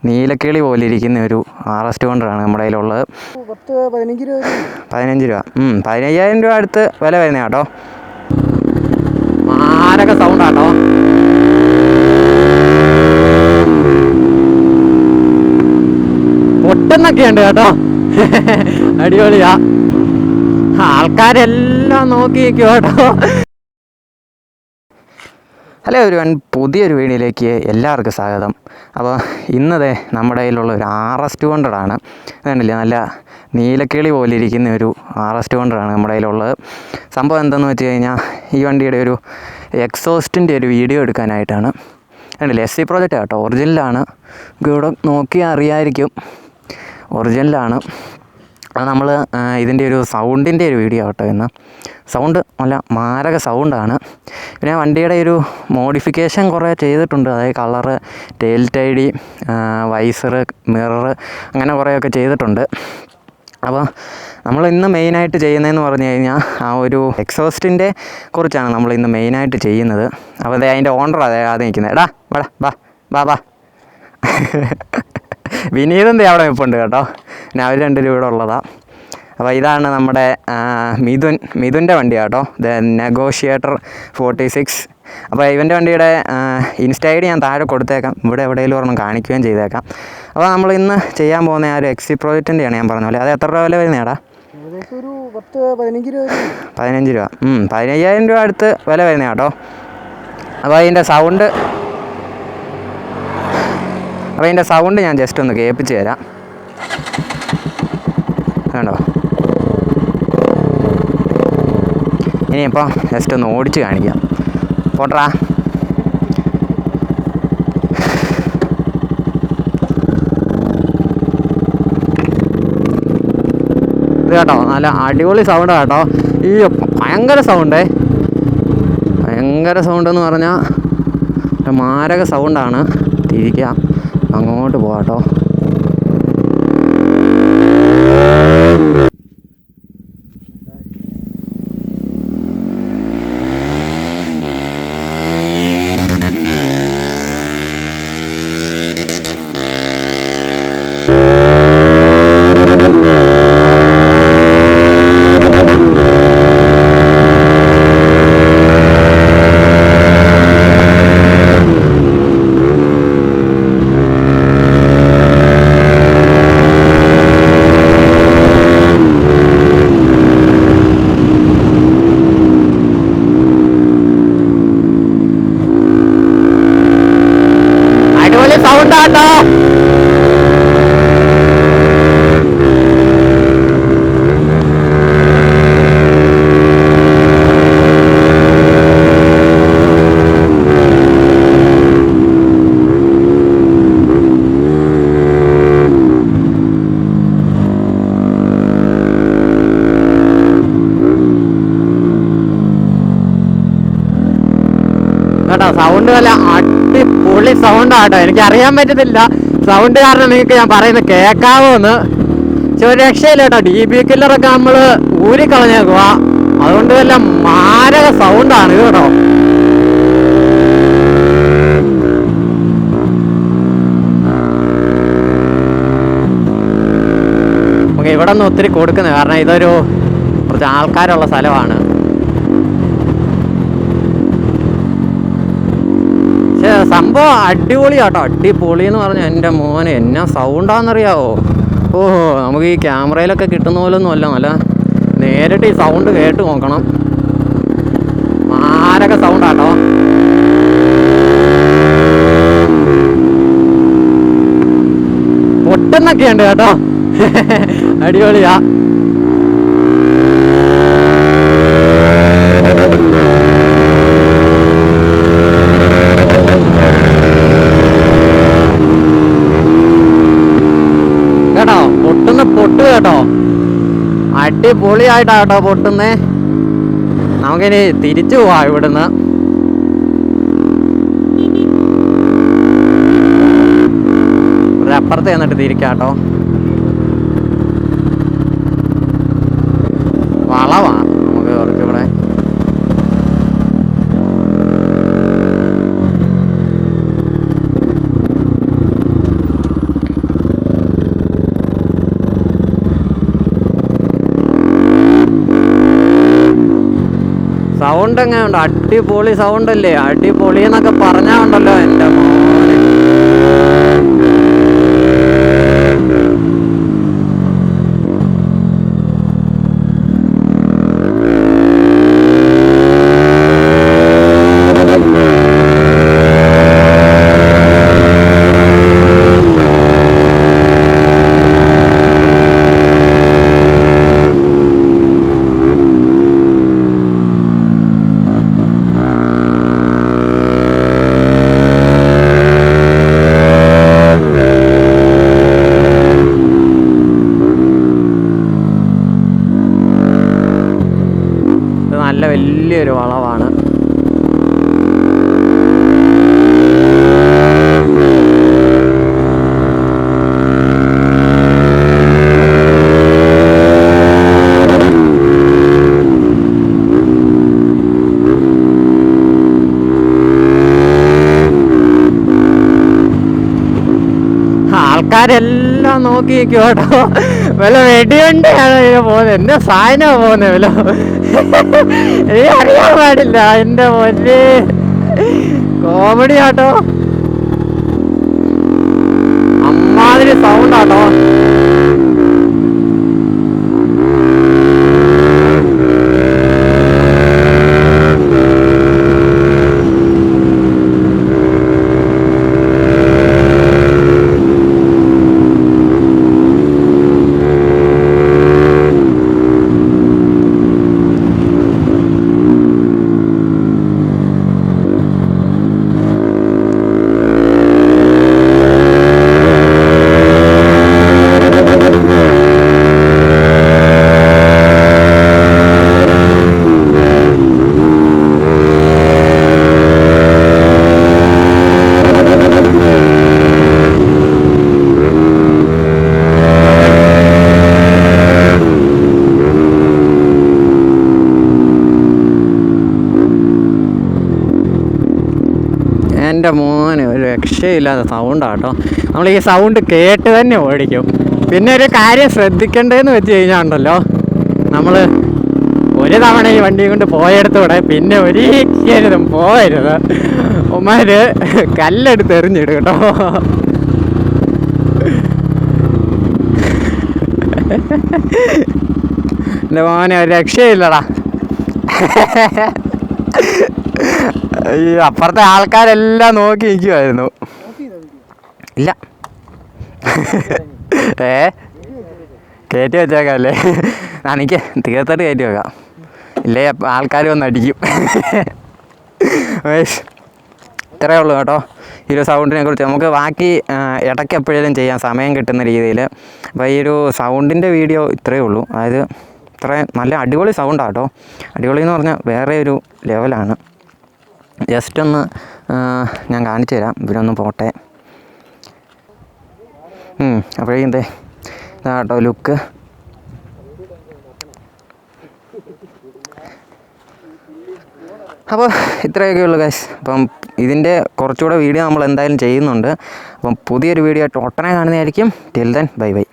നീലക്കിളി പോലെ ഇരിക്കുന്ന ഒരു ആറസ്റ്റ് കൊണ്ടാണ് നമ്മുടെ കയ്യിലുള്ളത്. 15 രൂപ. 15,000 രൂപ അടുത്ത് വില വരുന്ന കേട്ടോ. മാരക സൗണ്ടാട്ടോ. പൊട്ടുന്നൊക്കെ ഉണ്ട് കേട്ടോ. അടിപൊളിയാ. ആൾക്കാരെല്ലാം നോക്കി നിൽക്കും കേട്ടോ. ഹലോ എവരിവൺ, പുതിയൊരു വീഡിയോയിലേക്ക് എല്ലാവർക്കും സ്വാഗതം. അപ്പോൾ ഇന്നത്തെ നമ്മുടെ കയ്യിലുള്ള ഒരു ആറസ്റ്റ് കൊണ്ടറാണ്. അതുകൊണ്ടില്ലേ, നല്ല നീലക്കിളി പോലെ ഇരിക്കുന്ന ഒരു ആറസ്റ്റ് കൊണ്ടറാണ് നമ്മുടെ കയ്യിലുള്ളത്. സംഭവം എന്താണെന്ന് വെച്ച് കഴിഞ്ഞാൽ, ഈ വണ്ടിയുടെ ഒരു എക്സോസ്റ്റിൻ്റെ ഒരു വീഡിയോ എടുക്കാനായിട്ടാണ്. അതുകൊണ്ടില്ലേ, SC പ്രോജക്റ്റ് കേട്ടോ, ഒറിജിനലാണ്. ഇവിടെ നോക്കിയാൽ അറിയായിരിക്കും, ഒറിജിനലാണ്. അത് നമ്മൾ ഇതിൻ്റെ ഒരു സൗണ്ടിൻ്റെ ഒരു വീഡിയോ കേട്ടോ ഇന്ന്. സൗണ്ട് നല്ല മാരക സൗണ്ടാണ്. പിന്നെ വണ്ടിയുടെ ഒരു മോഡിഫിക്കേഷൻ കുറേ ചെയ്തിട്ടുണ്ട്. അതായത് കളറ്, ടെയിൽ ടൈഡി, വൈസറ്, മിറർ, അങ്ങനെ കുറേയൊക്കെ ചെയ്തിട്ടുണ്ട്. അപ്പോൾ നമ്മൾ ഇന്ന് മെയിനായിട്ട് ചെയ്യുന്നതെന്ന് പറഞ്ഞു കഴിഞ്ഞാൽ ആ ഒരു എക്സോസ്റ്റിൻ്റെ കുറിച്ചാണ് നമ്മൾ ഇന്ന് മെയിനായിട്ട് ചെയ്യുന്നത്. അപ്പോൾ അതെ, അതിൻ്റെ ഓണർ ആദ്യം നിൽക്കുന്നത്. എടാ വാടാ, വാ വാ വാ. വിനീതൻ്റെ അവിടെ നിൽപ്പുണ്ട് കേട്ടോ. പിന്നെ അവർ രണ്ടുപേരും ഇവിടെ ഉള്ളതാണ്. അപ്പോൾ ഇതാണ് നമ്മുടെ മിഥുൻ്റെ വണ്ടി കേട്ടോ, ദ നെഗോഷിയേറ്റർ 46. അപ്പോൾ ഇവൻ്റെ വണ്ടിയുടെ ഇൻസ്റ്റ ID ഞാൻ താഴെ കൊടുത്തേക്കാം, ഇവിടെ എവിടെയെങ്കിലും ഒരെണ്ണം കാണിക്കുകയും ചെയ്തേക്കാം. അപ്പോൾ നമ്മൾ ഇന്ന് ചെയ്യാൻ പോകുന്ന ആ ഒരു SC പ്രോജക്റ്റിൻ്റെയാണ് ഞാൻ പറഞ്ഞ പോലെ. അത് എത്ര രൂപ വില വരുന്നേടാ? 15 രൂപ. 15,000 രൂപ അടുത്ത് വില വരുന്ന കേട്ടോ. അപ്പോൾ അതിൻ്റെ സൗണ്ട് ഞാൻ ജസ്റ്റ് ഒന്ന് കേൾപ്പിച്ച് തരാം. കണ്ടോ? ഇനിയിപ്പോൾ ജസ്റ്റ് ഒന്ന് ഓടിച്ച് കാണിക്കാം. പോട്ടറാ. ഇത് കേട്ടോ, നല്ല അടിപൊളി സൗണ്ട് കേട്ടോ. ഈ ഭയങ്കര സൗണ്ട് എന്ന് പറഞ്ഞാൽ മാരക സൗണ്ടാണ്. തിരിക്കാം, അങ്ങോട്ട് പോകാട്ടോ. സൗണ്ട് നല്ല അടിപൊളി സൗണ്ടാട്ടോ. എനിക്കറിയാൻ പറ്റത്തില്ല സൗണ്ട് കാരണം നിങ്ങൾക്ക് ഞാൻ പറയുന്നത് കേൾക്കാവോ എന്ന്. പക്ഷെ ഒരു രക്ഷയില്ല കേട്ടോ. DB കില്ലറൊക്കെ നമ്മൾ ഊരിക്കളഞ്ഞേക്കുക. അതുകൊണ്ട് വല്ല മാരക സൗണ്ടാണ് ഇത് കേട്ടോ. ഓക്കെ, ഇവിടെ നിന്ന് ഒത്തിരി കൊടുക്കുന്നത് കാരണം ഇതൊരു കുറച്ച് ആൾക്കാരുള്ള സ്ഥലമാണ്. സംഭവം അടിപൊളിയാട്ടോ. അടിപൊളി എന്ന് പറഞ്ഞാൽ എൻ്റെ മോനെ എന്നാ സൗണ്ടാണെന്നറിയാവോ. ഓഹോ, നമുക്ക് ഈ ക്യാമറയിലൊക്കെ കിട്ടുന്ന പോലൊന്നും അല്ല, നല്ല നേരിട്ട് ഈ സൗണ്ട് കേട്ട് നോക്കണം. മാരക സൗണ്ടാട്ടോ. പൊട്ടുന്നൊക്കെ ഉണ്ട് കേട്ടോ. അടിപൊളിയാ. പൊട്ട് കേട്ടോ, അടിപൊളിയായിട്ടാട്ടോ പൊട്ടുന്നേ. നമുക്കിനി തിരിച്ചു പോവാം ഇവിടുന്ന്. അപ്പുറത്ത് ചെന്നിട്ട് തിരിക്കാട്ടോ. വളവാ നമുക്ക് കുറച്ചിവിടെ. സൗണ്ട് അടിപൊളി സൗണ്ടല്ലേ, അടിപൊളി എന്നൊക്കെ പറഞ്ഞാൽ ഉണ്ടല്ലോ എൻ്റെ മോനെ. നല്ല വലിയൊരു വളവാണ്. ആൾക്കാരെല്ലാം നോക്കി നിൽക്കും കേട്ടോ. വല്ല വെടിയുണ്ടാണ് പോകുന്നത്, എന്റെ സാധനമാണ് പോകുന്നത് വല്ല. എനിക്ക് അറിയാൻ പാടില്ല എൻ്റെ മോനെ. കോമഡി ആട്ടോ, അമ്മാതിരി സൗണ്ട് ആട്ടോ. എൻ്റെ മോന് ഒരു രക്ഷയില്ലാത്ത സൗണ്ടാട്ടോ. നമ്മൾ ഈ സൗണ്ട് കേട്ട് തന്നെ ഓടിക്കും. പിന്നെ ഒരു കാര്യം ശ്രദ്ധിക്കേണ്ടതെന്ന് വെച്ച് കഴിഞ്ഞാൽ ഉണ്ടല്ലോ, നമ്മൾ ഒരു തവണ ഈ വണ്ടി കൊണ്ട് പോയെടുത്തൂടെ പിന്നെ ഒരിക്കലും പോകരുത്. ഉമ്മാര് കല്ലെടുത്ത് എറിഞ്ഞിടും കേട്ടോ. എൻ്റെ മോനെ ഒരു രക്ഷയില്ലടാ. ഈ അപ്പുറത്തെ ആൾക്കാരെല്ലാം നോക്കി നിൽക്കുമായിരുന്നു. ഇല്ല കയറ്റി വെച്ചേക്കാം അല്ലേ? എനിക്ക് തീർത്തിട്ട് കയറ്റി വെക്കാം, ഇല്ലേ ആൾക്കാർ വന്ന് അടിക്കും. ഇത്രയേ ഉള്ളൂ കേട്ടോ ഈ ഒരു സൗണ്ടിനെ കുറിച്ച്. നമുക്ക് ബാക്കി ഇടയ്ക്ക് എപ്പോഴേലും ചെയ്യാം സമയം കിട്ടുന്ന രീതിയിൽ. അപ്പോൾ ഈ ഒരു സൗണ്ടിൻ്റെ വീഡിയോ ഇത്രയേ ഉള്ളൂ. അതായത് ഇത്രയും നല്ല അടിപൊളി സൗണ്ടാണ് കേട്ടോ. അടിപൊളി എന്ന് പറഞ്ഞാൽ വേറെ ഒരു ലെവലാണ്. ജസ്റ്റ് ഒന്ന് ഞാൻ കാണിച്ചു തരാം, ഇവരൊന്ന് പോട്ടെ. അപ്പോഴേക്കും ഇതാ കേട്ടോ ലുക്ക്. അപ്പോൾ ഇത്രയൊക്കെ ഉള്ളൂ ഗൈസ്. അപ്പം ഇതിൻ്റെ കുറച്ചുകൂടെ വീഡിയോ നമ്മൾ എന്തായാലും ചെയ്യുന്നുണ്ട്. അപ്പം പുതിയൊരു വീഡിയോ ആയിട്ട് ഉടനെ കാണുന്നതായിരിക്കും. Till then bye by.